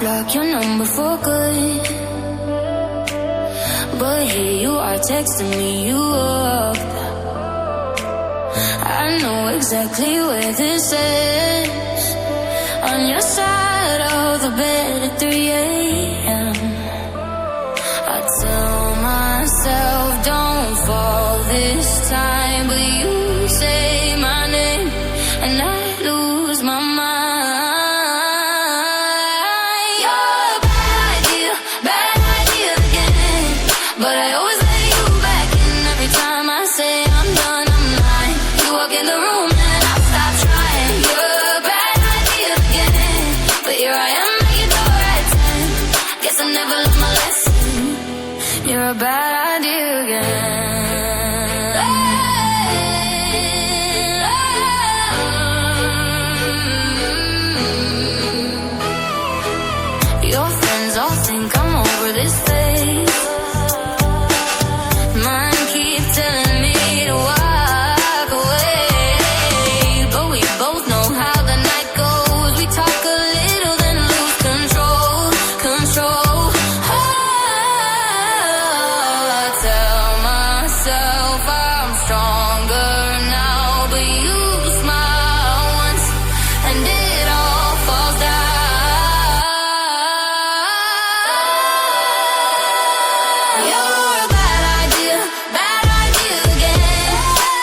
block your number for good, but here you are texting me you up. I know exactly where this is, on your side of the bed at 3 a.m. I tell myself don't fall this time, but you say my name and I lose my mind. You're a bad idea again, but I always let you back in every time I say I'm done, I'm lying. You walk in the room and I stop trying. You're a bad idea again, but here I am at your door at 10. Guess I never learned my lesson. You're a bad idea again. Your friends all think I'm over this phase. Mine keep telling me to walk away, but we both know how the night goes. We talk a little then lose control. I tell myself I'm stronger now, but you smile once and it all falls down. You're a bad idea again,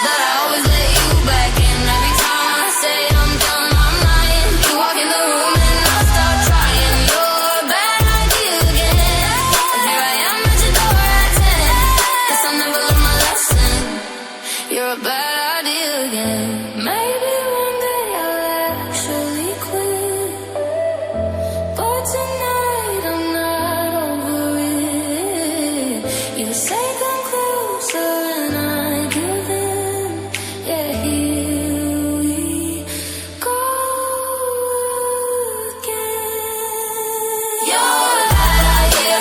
but I always let you back in every time I say I'm done, I'm lying. You walk in the room and I start trying. You're a bad idea again, and here I am at your door at 10. Guess I never learned my lesson. You're a bad idea again. Maybe one day I'll actually quit, but tonight I'm not over it. You say come closer and I give in. Yeah, here we go again. You're a bad idea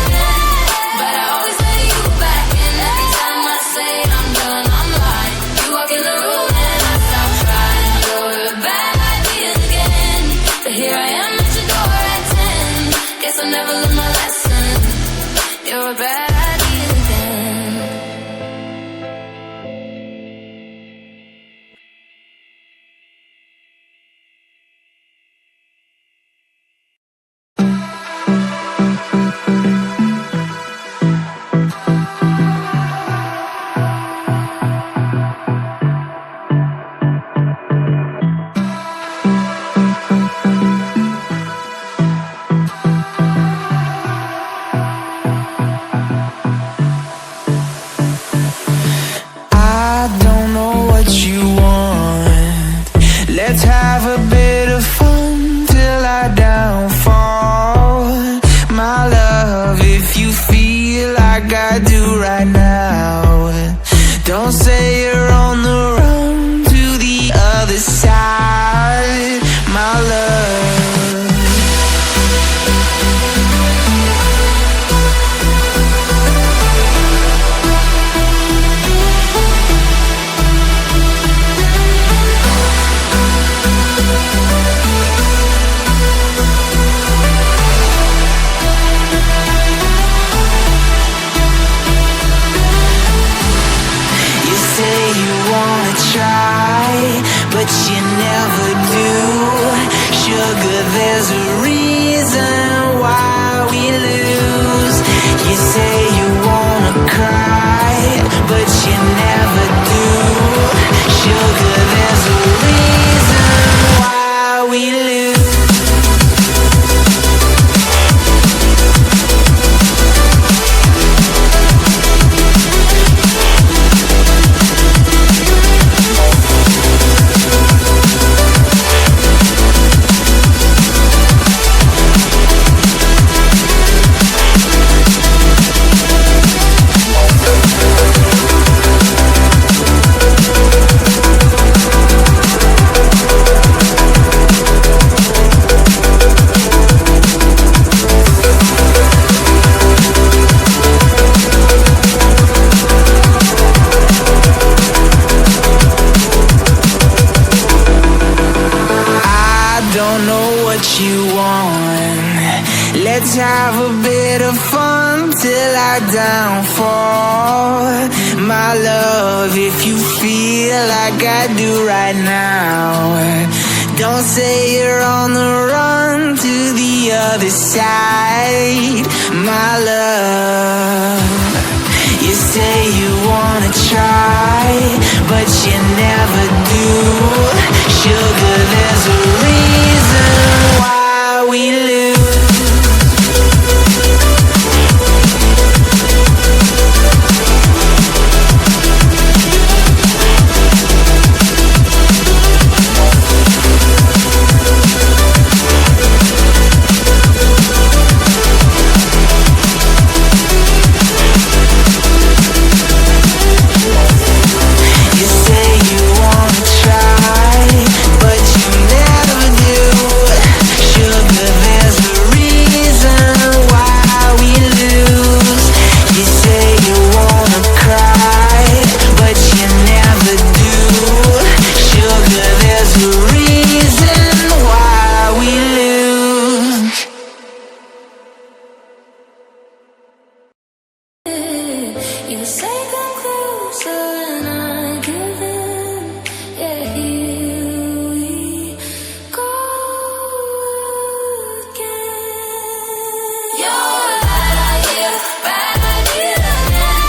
again, but I always let you back in every time I say I'm done, I'm lying. You walk in the room and I stop trying. You're a bad idea again, but here I am at your door at 10. Guess I never learned my lesson. You're a bad idea again. I don't know what you want. Let's have a bit of fun till I downfall. My love, if you feel like I do right now, don't say you're on the run to the other side. My love, till I downfall. My love, if you feel like I do right now, don't say you're on the run to the other side. My love, you say you wanna try, but you never do. Sugar, there's a reason why we lose. You say come closer and I give in. Yeah, here we go again. You're a bad idea again.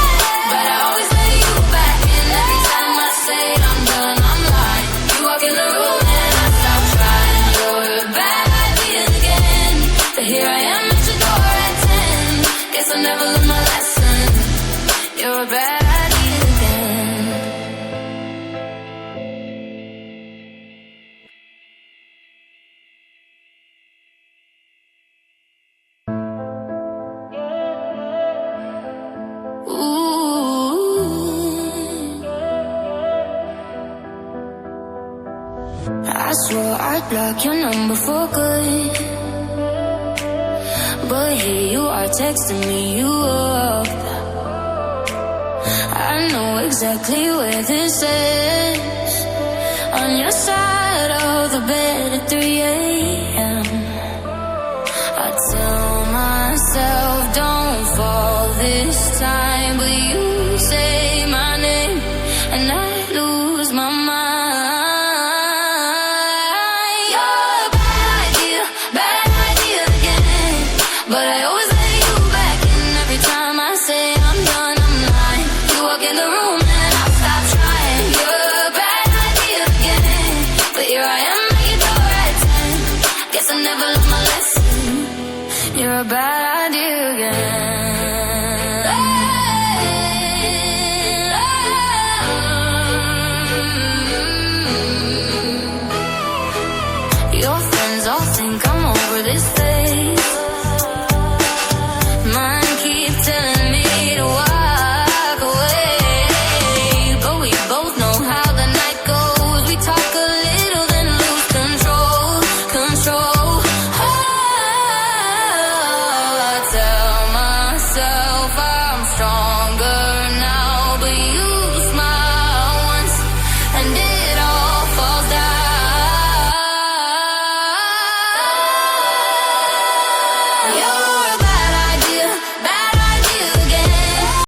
But I always let you back in. Every time I say I'm done, I'm lying. You walk in the room and I stop trying. You're a bad idea again. But here I am at your door at 10. Guess I never learned my lesson. You're a bad idea again. Ooh. I swore I'd block your number for good, but here you are texting me you up. I know exactly where this is. On your side of the bed at 3 a.m. I tell myself don't fall this time.